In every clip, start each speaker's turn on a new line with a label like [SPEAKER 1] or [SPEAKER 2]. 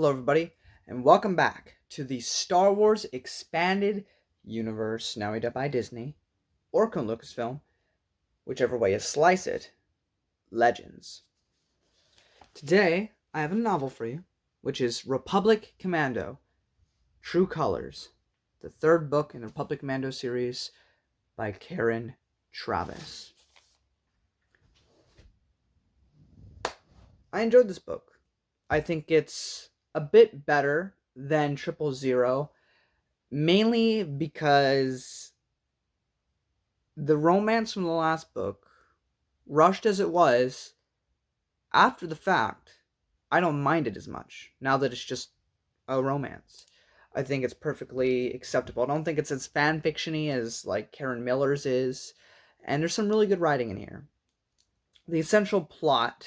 [SPEAKER 1] Hello, everybody, and welcome back to the Star Wars Expanded Universe, now made up by Disney, or Lucasfilm, whichever way you slice it, Legends. Today, I have a novel for you, which is Republic Commando, True Colors, the third book in the Republic Commando series by Karen Travis. I enjoyed this book. I think it's a bit better than 000, mainly because the romance from the last book, rushed as it was, after the fact, I don't mind it as much now that it's just a romance. I think it's perfectly acceptable. I don't think it's as fanfiction-y as like Karen Miller's is, and there's some really good writing in here. The essential plot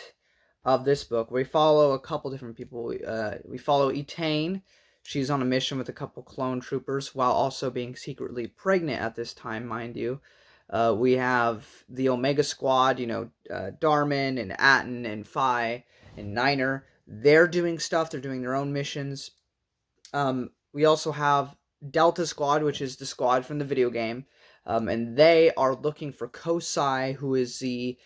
[SPEAKER 1] of this book, we follow a couple different people. We follow Etane. She's on a mission with a couple clone troopers while also being secretly pregnant at this time, mind you. We have the Omega Squad, Darman and Atten and Phi and Niner. They're doing stuff. They're doing their own missions. We also have Delta Squad, which is the squad from the video game. And they are looking for Kosai, who is the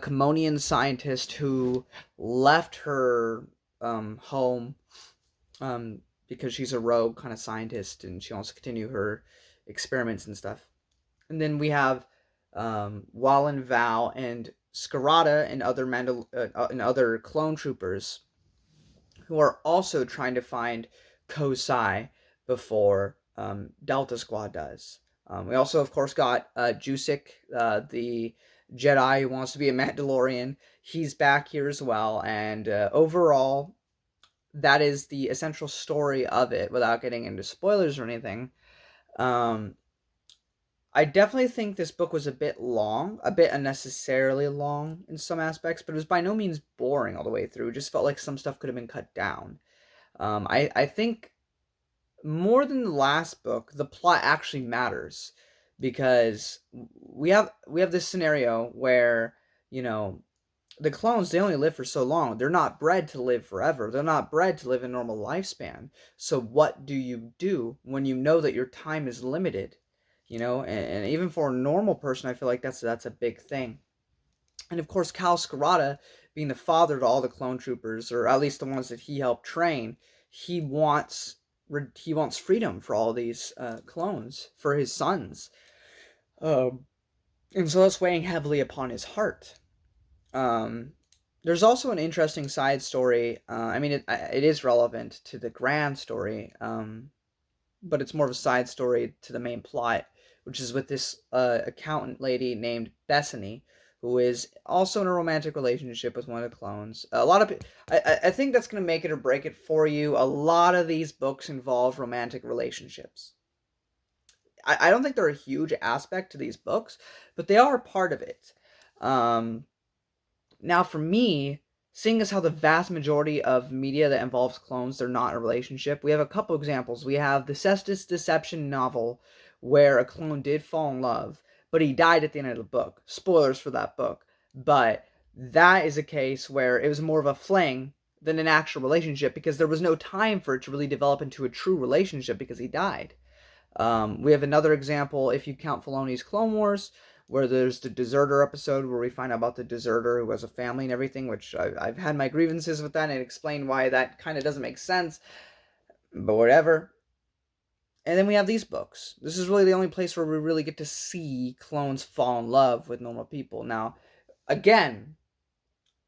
[SPEAKER 1] Commonian scientist who left her home because she's a rogue kind of scientist and she wants to continue her experiments and stuff. And then we have Wallen Val and Scarada and other clone troopers who are also trying to find Kosai before Delta Squad does. We also, of course, got Jusik, the Jedi who wants to be a Mandalorian. He's back here as well, and overall, that is the essential story of it, without getting into spoilers or anything. I definitely think this book was a bit long, a bit unnecessarily long in some aspects, but it was by no means boring all the way through. It just felt like some stuff could have been cut down. I think more than the last book, the plot actually matters, because we have this scenario where, the clones, they only live for so long. They're not bred to live forever. They're not bred to live a normal lifespan. So what do you do when you know that your time is limited? And even for a normal person, I feel like that's a big thing. And of course, Cal Scarada, being the father to all the clone troopers, or at least the ones that he helped train, he wants freedom for all these clones, for his sons. And so that's weighing heavily upon his heart. There's also an interesting side story. It is relevant to the grand story, but it's more of a side story to the main plot, which is with this accountant lady named Bethany, who is also in a romantic relationship with one of the clones. I think that's going to make it or break it for you. A lot of these books involve romantic relationships. I don't think they're a huge aspect to these books, but they are a part of it. Now, for me, seeing as how the vast majority of media that involves clones, they're not in a relationship, we have a couple examples. We have the Cestus Deception novel, where a clone did fall in love, but he died at the end of the book. Spoilers for that book. But that is a case where it was more of a fling than an actual relationship, because there was no time for it to really develop into a true relationship because he died. We have another example, if you count Filoni's Clone Wars, where there's the deserter episode where we find out about the deserter who has a family and everything, which I've had my grievances with that and explained why that kind of doesn't make sense, but whatever. And then we have these books. This is really the only place where we really get to see clones fall in love with normal people. Now, again,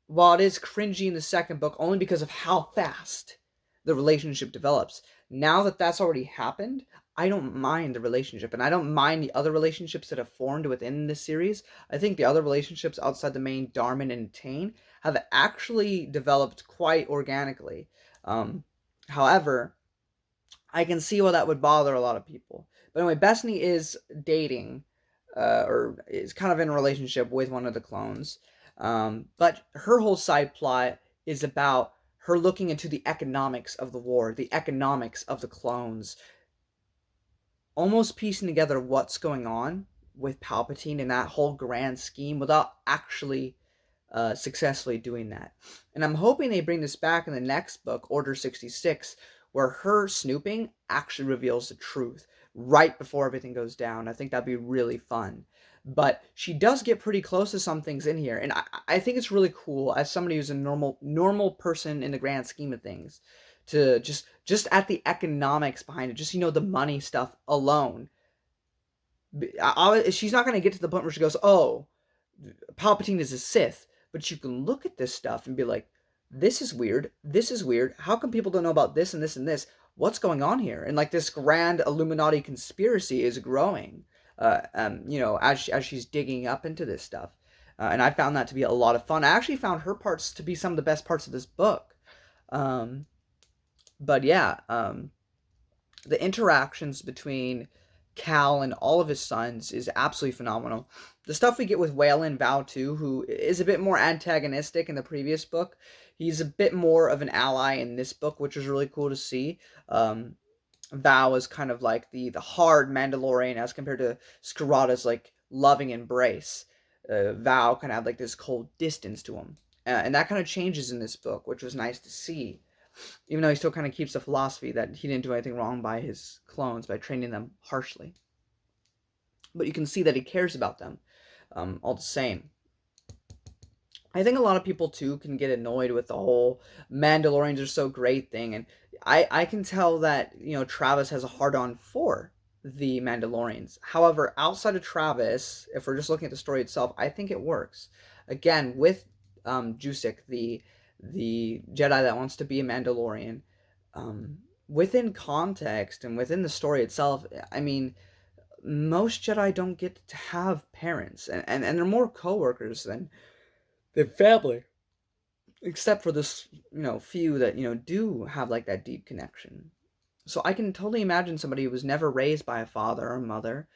[SPEAKER 1] while it is cringy in the second book, only because of how fast the relationship develops, now that that's already happened, I don't mind the relationship, and I don't mind the other relationships that have formed within this series. I think the other relationships outside the main, Darman and Tane, have actually developed quite organically. However, I can see why that would bother a lot of people. But anyway, Bethany is dating, or is kind of in a relationship with one of the clones. But her whole side plot is about her looking into the economics of the war, the economics of the clones, almost piecing together what's going on with Palpatine and that whole grand scheme without actually successfully doing that. And I'm hoping they bring this back in the next book, Order 66, where her snooping actually reveals the truth right before everything goes down. I think that'd be really fun. But she does get pretty close to some things in here, and I think it's really cool as somebody who's a normal person in the grand scheme of things, to just at the economics behind it, just the money stuff alone. She's not going to get to the point where she goes, "Oh, Palpatine is a Sith," but you can look at this stuff and be like, "This is weird. This is weird. How come people don't know about this and this and this? What's going on here?" And like this grand Illuminati conspiracy is growing, as she's digging up into this stuff. And I found that to be a lot of fun. I actually found her parts to be some of the best parts of this book. Um, but yeah, the interactions between Cal and all of his sons is absolutely phenomenal. The stuff we get with Waylon Val too, who is a bit more antagonistic in the previous book, he's a bit more of an ally in this book, which is really cool to see. Val is kind of like the hard Mandalorian as compared to Scarada's like loving embrace. Val kind of had like this cold distance to him, and that kind of changes in this book, which was nice to see. Even though he still kind of keeps the philosophy that he didn't do anything wrong by his clones by training them harshly. But you can see that he cares about them, all the same. I think a lot of people too can get annoyed with the whole Mandalorians are so great thing, and I can tell that Travis has a hard on for the Mandalorians. However, outside of Travis, if we're just looking at the story itself, I think it works. Again, with Jusik, the Jedi that wants to be a Mandalorian, within context and within the story itself, I mean, most Jedi don't get to have parents, and they're more coworkers than family, except for this few that do have like that deep connection. So I can totally imagine somebody who was never raised by a father or mother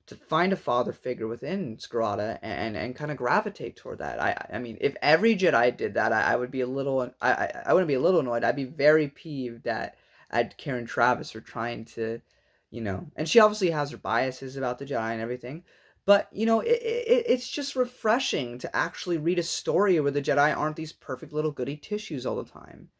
[SPEAKER 1] to find a father figure within Scarada and kind of gravitate toward that. I mean, if every Jedi did that, I would be a little I wouldn't be a little annoyed. I'd be very peeved at Karen Travis for trying to, and she obviously has her biases about the Jedi and everything. But it's just refreshing to actually read a story where the Jedi aren't these perfect little goody tissues all the time.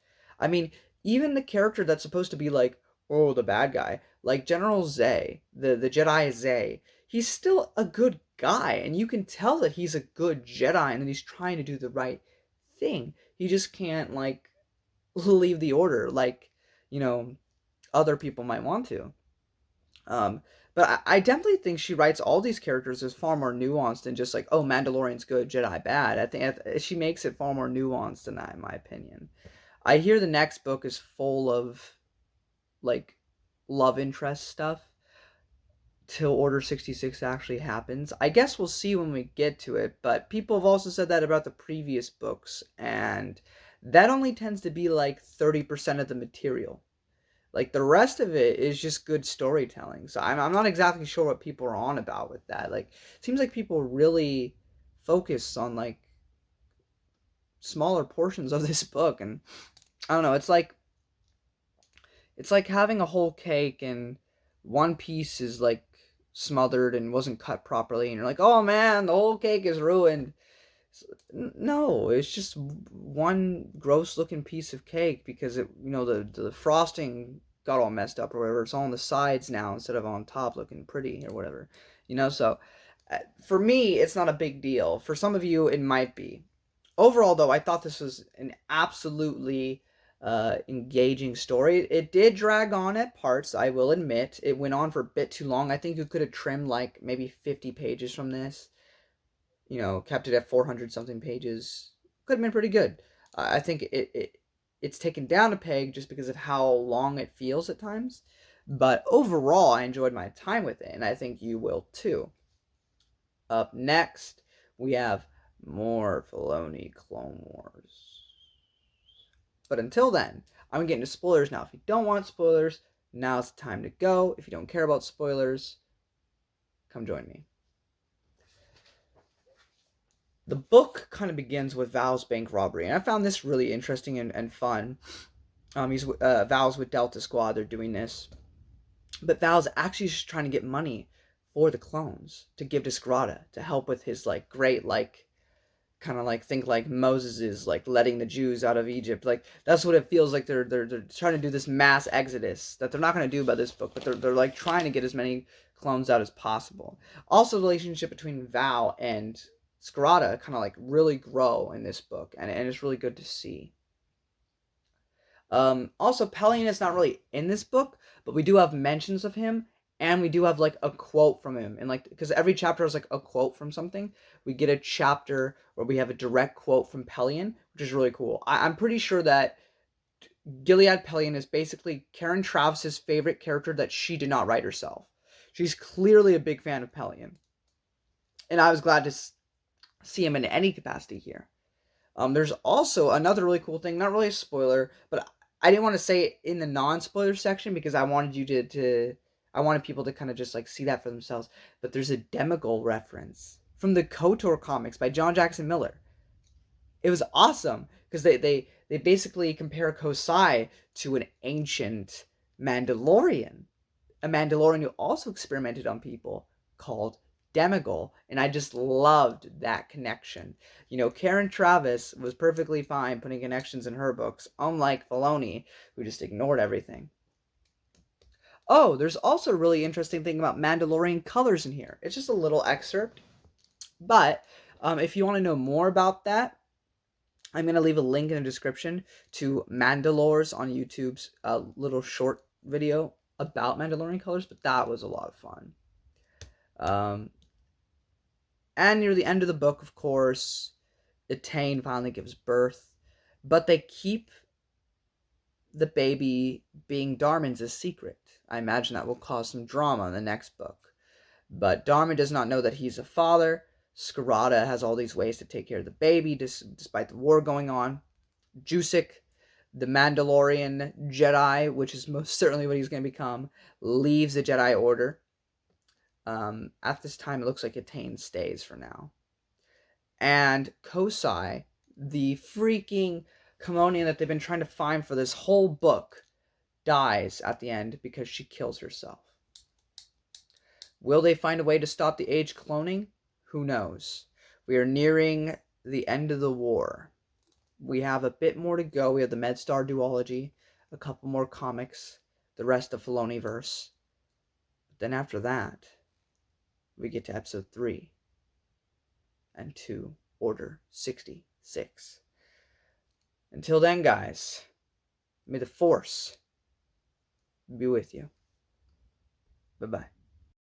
[SPEAKER 1] I mean, even the character that's supposed to be like, oh, the bad guy, like General Zay, the Jedi Zay, he's still a good guy, and you can tell that he's a good Jedi and that he's trying to do the right thing. He just can't like leave the order like other people might want to. Um, but I definitely think she writes all these characters as far more nuanced than just like, oh, Mandalorian's good, Jedi bad. I think she makes it far more nuanced than that, in my opinion. I hear the next book is full of like love interest stuff till Order 66 actually happens. I guess we'll see when we get to it, but people have also said that about the previous books, and that only tends to be like 30% of the material. Like the rest of it is just good storytelling. So I'm not exactly sure what people are on about with that. Like it seems like people really focus on like smaller portions of this book, and I don't know, it's like having a whole cake and one piece is like smothered and wasn't cut properly, and you're like, oh man, the whole cake is ruined. No, it's just one gross looking piece of cake because the frosting got all messed up or whatever. It's all on the sides now instead of on top looking pretty or whatever. So for me, it's not a big deal. For some of you, it might be. Overall, though, I thought this was an absolutely engaging story. It did drag on at parts, I will admit. It went on for a bit too long. I think you could have trimmed like maybe 50 pages from this. Kept it at 400 something pages. Could have been pretty good. I think it's taken down a peg just because of how long it feels at times. But overall, I enjoyed my time with it, and I think you will too. Up next, we have more Filoni Clone Wars. But until then, I'm going to get into spoilers now. If you don't want spoilers, now's the time to go. If you don't care about spoilers, come join me. The book kind of begins with Val's bank robbery, and I found this really interesting and fun. Val's with Delta Squad, they're doing this. But Val's actually just trying to get money for the clones to give to Scarada to help with his like great like kind of like think like Moses is like letting the Jews out of Egypt. Like that's what it feels like. They're trying to do this mass exodus that they're not going to do by this book, but they're like trying to get as many clones out as possible. Also, the relationship between Val and Scarada kind of like really grow in this book, and it's really good to see. Also, Pelian is not really in this book, but we do have mentions of him, and we do have like a quote from him, and like because every chapter is like a quote from something. We get a chapter where we have a direct quote from Pelian, which is really cool. I'm pretty sure that Gilead Pelian is basically Karen Travis's favorite character that she did not write herself. She's clearly a big fan of Pelian, and I was glad to see him in any capacity here. There's also another really cool thing, not really a spoiler, but I didn't want to say it in the non-spoiler section because I wanted you to I wanted people to kind of just like see that for themselves. But there's a Demigol reference from the KOTOR comics by John Jackson Miller. It was awesome because they basically compare Kosai to an ancient Mandalorian, a Mandalorian who also experimented on people called Demigol, and I just loved that connection. You know, Karen Travis was perfectly fine putting connections in her books, unlike Filoni, who just ignored everything. Oh, there's also a really interesting thing about Mandalorian colors in here. It's just a little excerpt, but if you want to know more about that, I'm going to leave a link in the description to Manda-LORES on YouTube's little short video about Mandalorian colors, but that was a lot of fun. And near the end of the book, of course, Etain finally gives birth, but they keep the baby being Darmin's a secret. I imagine that will cause some drama in the next book. But Darmin does not know that he's a father. Scarada has all these ways to take care of the baby, despite the war going on. Jusik, the Mandalorian Jedi, which is most certainly what he's going to become, leaves the Jedi Order. At this time, it looks like Etain stays for now. And Kosai, the freaking Commonian that they've been trying to find for this whole book, dies at the end because she kills herself. Will they find a way to stop the age cloning? Who knows? We are nearing the end of the war. We have a bit more to go. We have the MedStar duology, a couple more comics, the rest of Filoniverse. But then after that, we get to episode 3 and 2, Order 66. Until then, guys, may the Force be with you. Bye-bye.